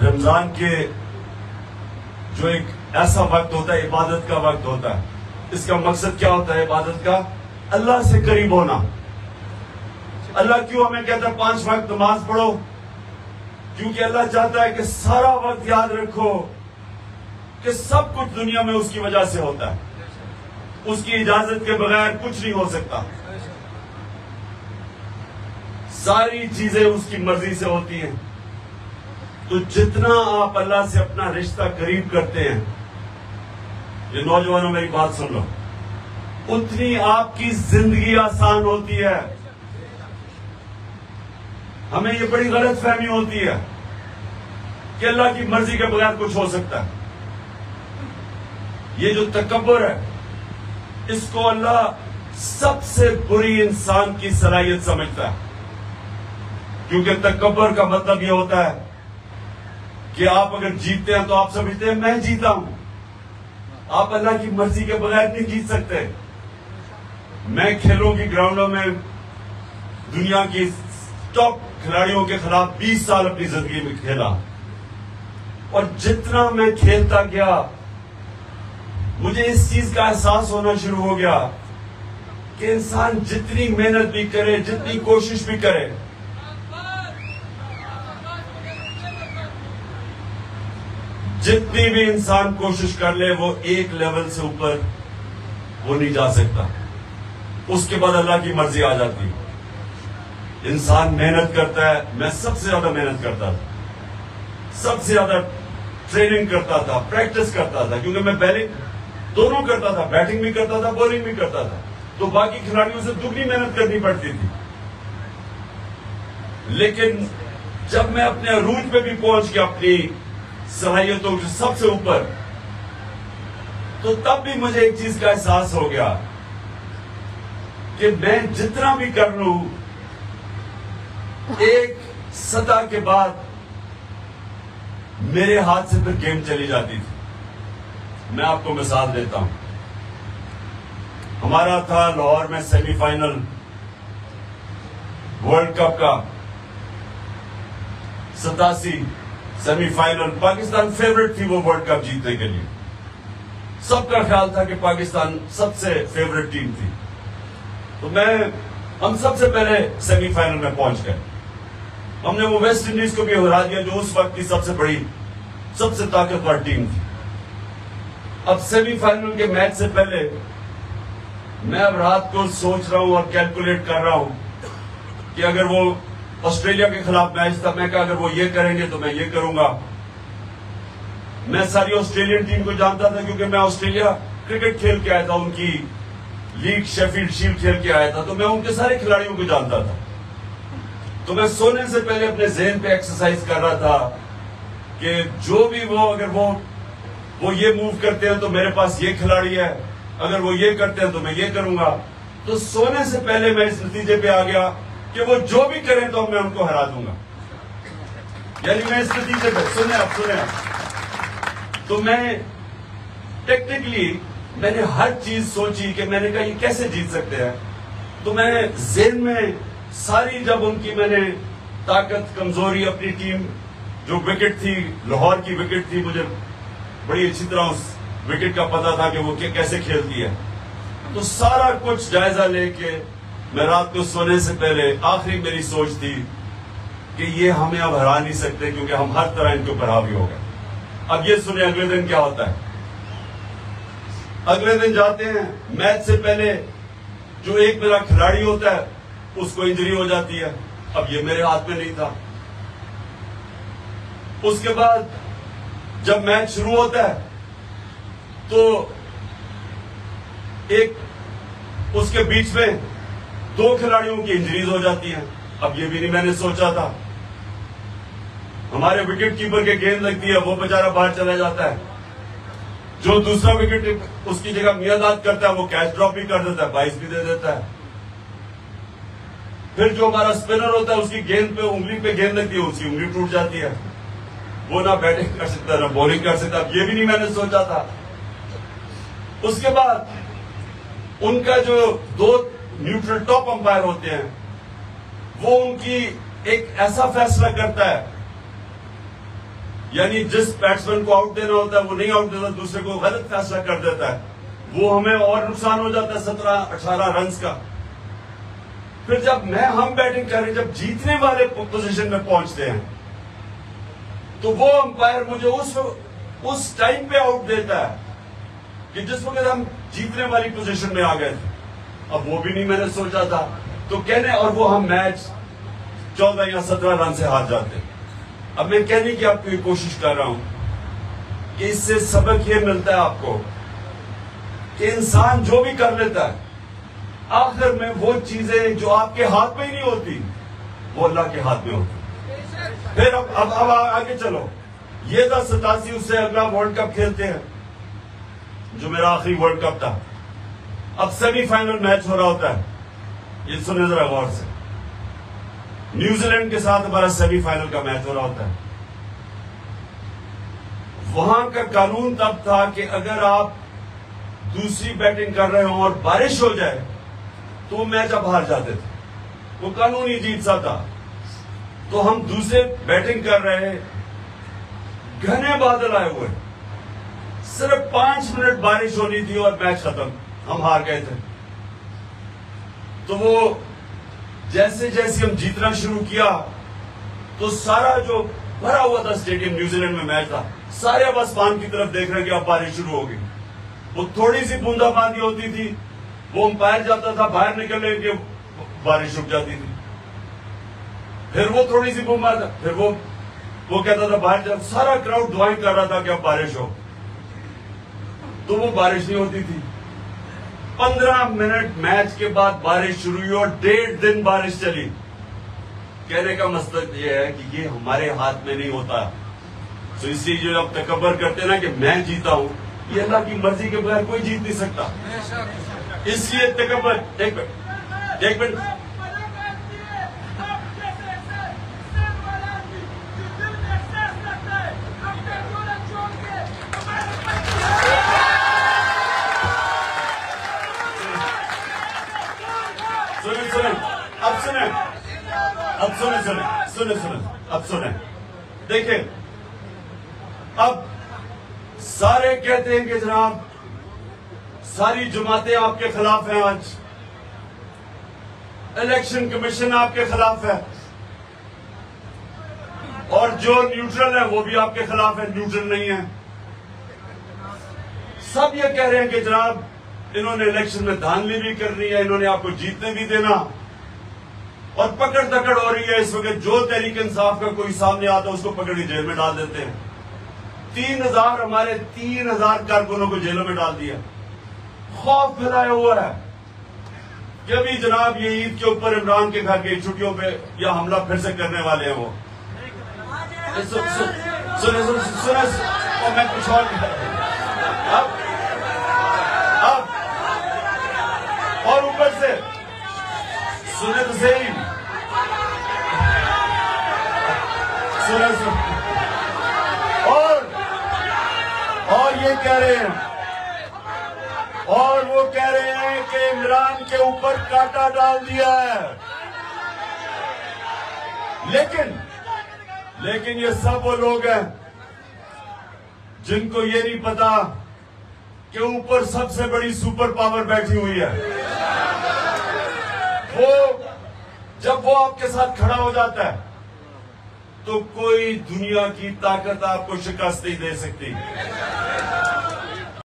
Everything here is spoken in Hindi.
रमजान के जो एक ऐसा वक्त होता है, इबादत का वक्त होता है, इसका मकसद क्या होता है इबादत का? अल्लाह से करीब होना। अल्लाह क्यों हमें कहता है 5 वक्त नमाज पढ़ो? क्योंकि अल्लाह चाहता है कि सारा वक्त याद रखो कि सब कुछ दुनिया में उसकी वजह से होता है, उसकी इजाजत के बगैर कुछ नहीं हो सकता। सारी चीजें उसकी मर्जी से होती हैं। तो जितना आप अल्लाह से अपना रिश्ता करीब करते हैं, ये नौजवानों मेरी बात सुन लो, उतनी आपकी जिंदगी आसान होती है। हमें ये बड़ी गलत फहमी होती है कि अल्लाह की मर्जी के बगैर कुछ हो सकता है। ये जो तकब्बुर है, इसको अल्लाह सबसे बुरी इंसान की सलाहियत समझता है। क्योंकि तकब्बुर का मतलब यह होता है कि आप अगर जीतते हैं तो आप समझते हैं मैं जीता हूं। आप अल्लाह की मर्जी के बगैर नहीं जीत सकते। मैं खेलों की ग्राउंडों में दुनिया की टॉप खिलाड़ियों के खिलाफ 20 साल अपनी जिंदगी में खेला, और जितना मैं खेलता गया मुझे इस चीज का एहसास होना शुरू हो गया कि इंसान जितनी मेहनत भी करे, जितनी कोशिश भी करे, जितनी भी इंसान कोशिश कर ले, वो एक लेवल से ऊपर वो नहीं जा सकता। उसके बाद अल्लाह की मर्जी आ जाती है। इंसान मेहनत करता है। मैं सबसे ज्यादा मेहनत करता था, सबसे ज्यादा ट्रेनिंग करता था, प्रैक्टिस करता था, क्योंकि मैं बैटिंग दोनों करता था, बैटिंग भी करता था, बॉलिंग भी करता था। तो बाकी खिलाड़ियों से दुगनी मेहनत करनी पड़ती थी। लेकिन जब मैं अपने अरूज पे भी पहुंच गया, अपनी सलाहियतों से सबसे ऊपर, तो तब भी मुझे एक चीज का एहसास हो गया कि मैं जितना भी कर लूं, एक सतह के बाद मेरे हाथ से फिर गेम चली जाती थी। मैं आपको मिसाल देता हूं। हमारा था लाहौर में सेमीफाइनल वर्ल्ड कप का, 87 सेमीफाइनल। पाकिस्तान फेवरेट थी वो वर्ल्ड कप जीतने के लिए। सबका ख्याल था कि पाकिस्तान सबसे फेवरेट टीम थी। तो हम सबसे पहले सेमीफाइनल में पहुंच गए। हमने वो वेस्ट इंडीज को भी हरा दिया, जो उस वक्त की सबसे बड़ी, सबसे ताकतवर टीम थी। अब सेमीफाइनल के मैच से पहले मैं अब रात को सोच रहा हूं और कैलकुलेट कर रहा हूं कि अगर वो ऑस्ट्रेलिया के खिलाफ मैच था, मैं कहा अगर वो ये करेंगे तो मैं ये करूंगा। मैं सारी ऑस्ट्रेलियन टीम को जानता था, क्योंकि मैं ऑस्ट्रेलिया क्रिकेट खेल के आया था, उनकी लीग शेफील्ड शील्ड खेल के आया था, तो मैं उनके सारे खिलाड़ियों को जानता था। तो मैं सोने से पहले अपने ज़हन पे एक्सरसाइज कर रहा था कि जो भी अगर वो ये मूव करते हैं तो मेरे पास ये खिलाड़ी है, अगर वो ये करते हैं तो मैं ये करूंगा। तो सोने से पहले मैं इस नतीजे पे आ गया कि वो जो भी करें तो मैं उनको हरा दूंगा। यानी मैं इस नतीजे पे, सुने आप, तो मैं टेक्निकली मैंने हर चीज सोची कि मैंने कहा ये कैसे जीत सकते हैं। तो मैं ज़हन में सारी, जब उनकी मैंने ताकत, कमजोरी, अपनी टीम जो विकेट थी, लाहौर की विकेट थी, मुझे बड़ी अच्छी तरह उस विकेट का पता था कि वो कैसे खेलती है। तो सारा कुछ जायजा लेके मैं रात को सोने से पहले, आखिरी मेरी सोच थी कि ये हमें अब हरा नहीं सकते, क्योंकि हम हर तरह इनके ऊपर हावी हो गए। अब ये सुने अगले दिन क्या होता है। अगले दिन जाते हैं, मैच से पहले जो एक मेरा खिलाड़ी होता है उसको इंजरी हो जाती है। अब ये मेरे हाथ में नहीं था। उसके बाद जब मैच शुरू होता है तो उसके बीच में 2 खिलाड़ियों की इंजरीज हो जाती हैं। अब ये भी नहीं मैंने सोचा था। हमारे विकेट कीपर के गेंद लगती है, वो बेचारा बाहर चला जाता है। जो दूसरा विकेट उसकी जगह मियादाद करता है, वो कैच ड्रॉप भी कर देता है, 22 भी दे देता है। फिर जो हमारा स्पिनर होता है, उसकी गेंद पे, उंगली पे गेंद लगती है, उसकी उंगली टूट जाती है। वो ना बैटिंग कर सकता, ना बॉलिंग कर सकता। ये भी नहीं मैंने सोचा था। उसके बाद उनका जो 2 न्यूट्रल टॉप अंपायर होते हैं, वो उनकी एक ऐसा फैसला करता है यानी जिस बैट्समैन को आउट देना होता है वो नहीं आउट देता, दूसरे को गलत फैसला कर देता है, वो हमें और नुकसान हो जाता है 17-18 रन का। फिर जब हम बैटिंग कर रहे, जब जीतने वाले पोजीशन में पहुंचते हैं तो वो अंपायर मुझे उस टाइम पे आउट देता है कि जिस वक्त हम जीतने वाली पोजीशन में आ गए थे। अब वो भी नहीं मैंने सोचा था, तो कहने, और वो हम मैच 14 या 17 रन से हार जाते। अब मैं कहने की आपकी कोशिश कर रहा हूं कि इससे सबक ये मिलता है आपको कि इंसान जो भी कर लेता है, आखिर में वो चीजें जो आपके हाथ में ही नहीं होती, वो अल्लाह के हाथ में होती। फिर अब आगे चलो, ये था 87, उससे अगला वर्ल्ड कप खेलते हैं जो मेरा आखिरी वर्ल्ड कप था। अब सेमीफाइनल मैच हो रहा होता है, ये सुने जरा गौर से, न्यूजीलैंड के साथ हमारा सेमीफाइनल का मैच हो रहा होता है। वहां का कानून तब था कि अगर आप दूसरी बैटिंग कर रहे हो और बारिश हो जाए तो वो मैच आप हार जाते थे, वो कानून ही अजीब सा था। तो हम दूसरे बैटिंग कर रहे, घने बादल आए हुए, सिर्फ 5 मिनट बारिश होनी थी और मैच खत्म, हम हार गए थे। तो वो जैसे जैसे हम जीतना शुरू किया तो सारा जो भरा हुआ था स्टेडियम, न्यूजीलैंड में मैच था, सारे अब आसमान की तरफ देख रहे हैं कि अब बारिश शुरू होगी। वो थोड़ी सी बूंदाबांदी होती थी, वो अंपायर जाता था बाहर निकलने के, बारिश रुक जाती थी। फिर वो थोड़ी सी बूंदाबांदी, फिर वो कहता था बाहर जा, सारा क्राउड दुआएं कर रहा था कि अब बारिश हो, तो वो बारिश नहीं होती थी। 15 मिनट मैच के बाद बारिश शुरू हुई और 1.5 दिन बारिश चली। कहने का मतलब ये है कि ये हमारे हाथ में नहीं होता। तो इसलिए जो आप तकब्बर करते हैं ना कि मैं जीता हूं, ये अल्लाह की मर्जी के बगैर कोई जीत नहीं सकता। इसलिए तकब्बर, एक मिनट अब सुने, देखिए, अब सारे कहते हैं कि जनाब सारी जमातें आपके खिलाफ हैं, आज इलेक्शन कमीशन आपके खिलाफ है, और जो न्यूट्रल है वो भी आपके खिलाफ है, न्यूट्रल नहीं है। सब ये कह रहे हैं कि जनाब इन्होंने इलेक्शन में धांधली भी करनी है, इन्होंने आपको जीतने भी देना, और पकड़ दकड़ हो रही है इस वक्त। जो तहरीक इंसाफ का कोई सामने आता है उसको पकड़ के जेल में डाल देते हैं। 3000 हमारे 3000 कारकुनों को जेलों में डाल दिया। खौफ फैलाया हुआ है कि अभी जनाब ये ईद के ऊपर इमरान के घर की छुट्टियों पे या हमला फिर से करने वाले हैं। वो सुने और मैं कुछ और अब और ऊपर से सुने तो सही, सुने और ये कह रहे हैं, और वो कह रहे हैं कि इमरान के ऊपर कांटा डाल दिया है। लेकिन ये सब वो लोग हैं जिनको ये नहीं पता कि ऊपर सबसे बड़ी सुपर पावर बैठी हुई है। जब वो आपके साथ खड़ा हो जाता है तो कोई दुनिया की ताकत आपको शिकस्त नहीं दे सकती।